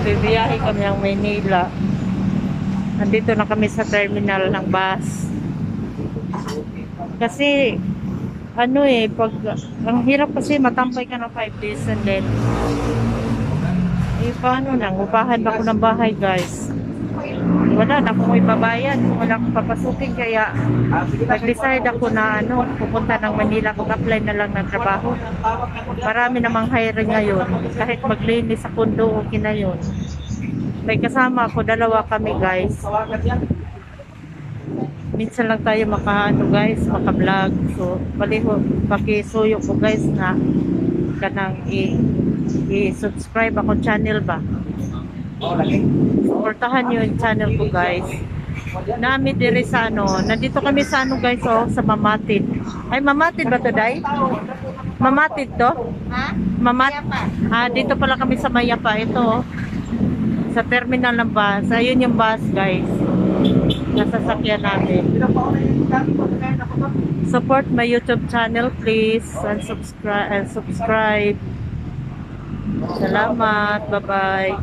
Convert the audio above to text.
Bibiyahe kami ng Maynila. Nandito na kami sa terminal ng bus. Kasi pag ang hirap kasi matampay ka ng 5 days and then paano nang upahan ako ng bahay, guys. Wala na akong ibabayad, wala akong papasukin, kaya nag-decide ako na pupunta ng Manila, mag-apply na lang ng trabaho. Marami namang hiring ngayon, kahit maglinis sa kundo, okay na yun. May kasama ako, dalawa kami, guys. Minsan lang tayo guys, maka-vlog. So, baliho, pakisuyo ko, guys, na kanang i-subscribe ako channel ba. Supportahan nyo yung channel ko, guys. Nami dire sa nandito kami sa guys, sa Mamatid. Ay, Mamatid ba to, Day? Mamatid to? Ha? Dito pala kami sa Mayapa. Ito, sa terminal ng bus. Ayun yung bus, guys. Nasasakyan namin. Support my YouTube channel, please, and subscribe. Salamat. Bye-bye.